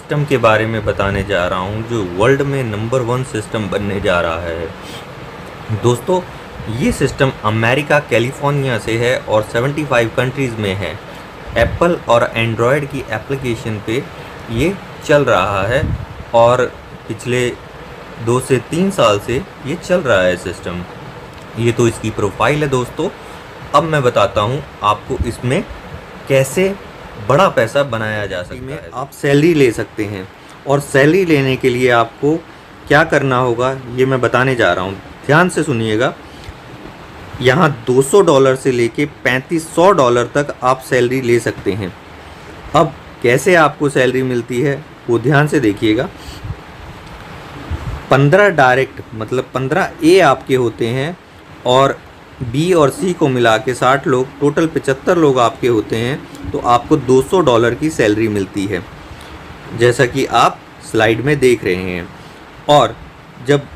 System के बारे में बताने जा रहा हूँ जो वर्ल्ड में नंबर 1 सिस्टम बनने जा रहा है। दोस्तों, ये सिस्टम अमेरिका कैलिफोर्निया से है और 75 कंट्रीज़ में है। एप्पल और एंड्रॉयड की एप्लीकेशन पे ये चल रहा है और पिछले 2 से 3 साल से ये चल रहा है सिस्टम। ये तो इसकी प्रोफाइल है दोस्तों। अब मैं बताता हूँ आपको इसमें कैसे बड़ा पैसा बनाया जा सकता है। आप सैलरी ले सकते हैं और सैलरी लेने के लिए आपको क्या करना होगा ये मैं बताने जा रहा हूँ। ध्यान से सुनिएगा। यहाँ $200 से लेके $3500 तक आप सैलरी ले सकते हैं। अब कैसे आपको सैलरी मिलती है वो ध्यान से देखिएगा। 15 डायरेक्ट मतलब 15 ए आपके होते हैं और बी और सी को मिला के 60 लोग, टोटल 75 लोग आपके होते हैं, तो आपको $200 की सैलरी मिलती है, जैसा कि आप स्लाइड में देख रहे हैं। और जब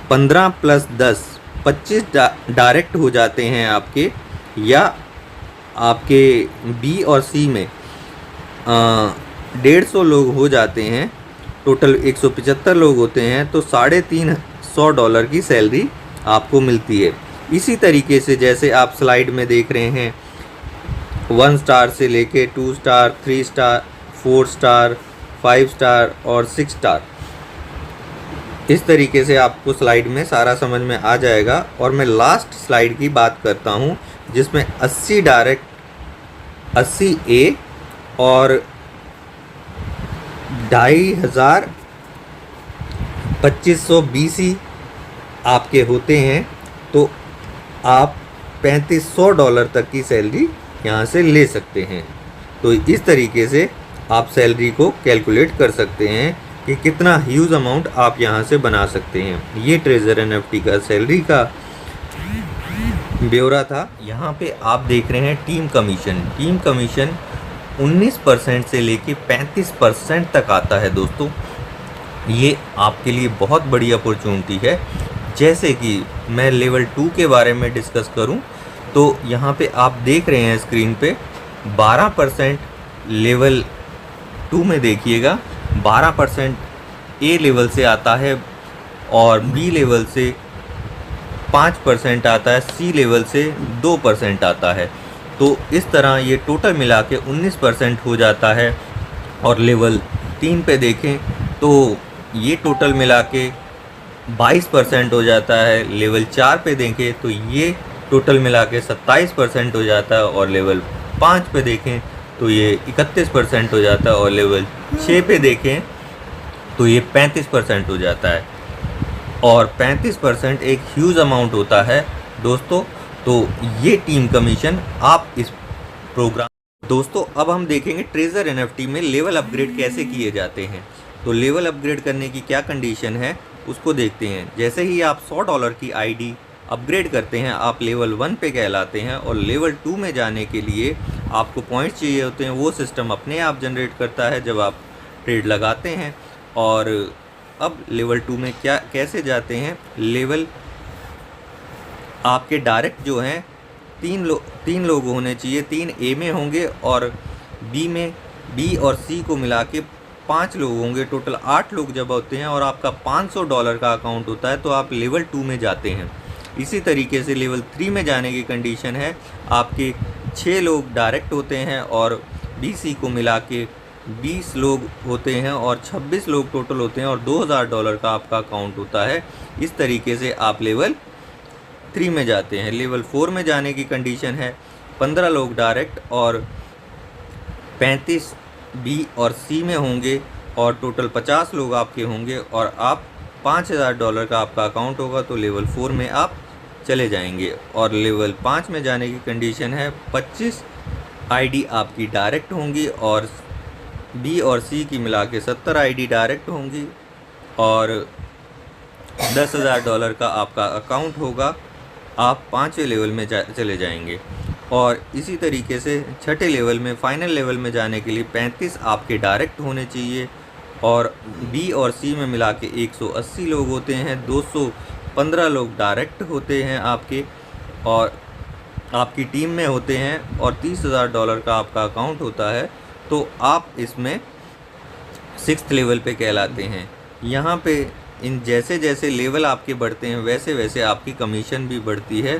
15 + 10 25 डायरेक्ट हो जाते हैं आपके, या आपके बी और सी में 150 लोग हो जाते हैं, टोटल 175 लोग होते हैं, तो $350 की सैलरी आपको मिलती है। इसी तरीके से जैसे आप स्लाइड में देख रहे हैं 1 स्टार से लेके 2 स्टार, 3 स्टार, 4 स्टार, 5 स्टार और 6 स्टार, इस तरीके से आपको स्लाइड में सारा समझ में आ जाएगा। और मैं लास्ट स्लाइड की बात करता हूँ जिसमें 80 डायरेक्ट, 80 ए और 2500 2500 BC आपके होते हैं, तो आप $3500 तक की सैलरी यहाँ से ले सकते हैं। तो इस तरीके से आप सैलरी को कैलकुलेट कर सकते हैं कि कितना ह्यूज अमाउंट आप यहाँ से बना सकते हैं। ये ट्रेजर NFT का सैलरी का ब्यौरा था। यहाँ पे आप देख रहे हैं टीम कमीशन। टीम कमीशन 19% से लेके 35% तक आता है दोस्तों। ये आपके लिए बहुत बड़ी अपॉर्चुनिटी है। जैसे कि मैं लेवल 2 के बारे में डिस्कस करूं, तो यहाँ पे आप देख रहे हैं स्क्रीन पे 12% लेवल 2 में देखिएगा, 12% ए लेवल से आता है और बी लेवल से 5% आता है, सी लेवल से 2% आता है। तो इस तरह ये टोटल मिला के 19% हो जाता है। और लेवल 3 पे देखें तो ये टोटल मिला के 22% हो जाता है। लेवल 4 पे देखें तो ये टोटल मिला के 27% हो जाता है। और लेवल 5 पे देखें तो ये 31% हो जाता है। और लेवल 6 पे देखें तो ये 35% हो जाता है। और 35% एक ह्यूज अमाउंट होता है दोस्तों। तो ये टीम कमीशन आप इस प्रोग्राम दोस्तों, अब हम देखेंगे ट्रेजर NFT में लेवल अपग्रेड कैसे किए जाते हैं। तो लेवल अपग्रेड करने की क्या कंडीशन है उसको देखते हैं। जैसे ही आप $100 की ID अपग्रेड करते हैं, आप लेवल 1 पे कहलाते हैं। और लेवल 2 में जाने के लिए आपको पॉइंट्स चाहिए होते हैं, वो सिस्टम अपने आप जनरेट करता है जब आप ट्रेड लगाते हैं। और अब लेवल 2 में कैसे जाते हैं, लेवल आपके डायरेक्ट जो हैं 3 लोग होने चाहिए, 3 ए में होंगे और बी और सी को मिला के 5 लोग होंगे, टोटल 8 लोग जब होते हैं और आपका $500 का अकाउंट होता है, तो आप लेवल 2 में जाते हैं। इसी तरीके से लेवल 3 में जाने की कंडीशन है, आपके 6 लोग डायरेक्ट होते हैं और BC को मिला के 20 लोग होते हैं और 26 लोग टोटल होते हैं और $2000 का आपका अकाउंट होता है। इस तरीके से आप लेवल 3 में जाते हैं। लेवल 4 में जाने की कंडीशन है 15 लोग डायरेक्ट और 35 बी और सी में होंगे और टोटल 50 लोग आपके होंगे और आप $5000 का आपका अकाउंट होगा, तो लेवल 4 में आप चले जाएंगे। और लेवल 5 में जाने की कंडीशन है 25 ID आपकी डायरेक्ट होंगी और बी और सी की मिला के 70 ID डायरेक्ट होंगी और $10,000 का आपका अकाउंट होगा। आप 5वें लेवल में चले जाएंगे। और इसी तरीके से 6ठे लेवल में, फाइनल लेवल में जाने के लिए 35 आपके डायरेक्ट होने चाहिए और बी और सी में मिला के 180 लोग होते हैं, 215 लोग डायरेक्ट होते हैं आपके और आपकी टीम में होते हैं और $30,000 का आपका अकाउंट होता है। तो आप इसमें सिक्स्थ लेवल पे कहलाते हैं। यहाँ पे इन जैसे जैसे लेवल आपके बढ़ते हैं वैसे वैसे आपकी कमीशन भी बढ़ती है।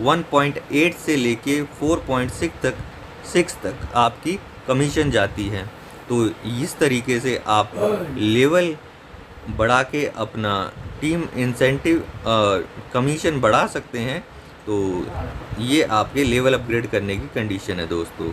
1.8 से लेके 4.6 तक आपकी कमीशन जाती है। तो इस तरीके से आप लेवल बढ़ा के अपना टीम इंसेंटिव कमीशन बढ़ा सकते हैं। तो ये आपके लेवल अपग्रेड करने की कंडीशन है दोस्तों।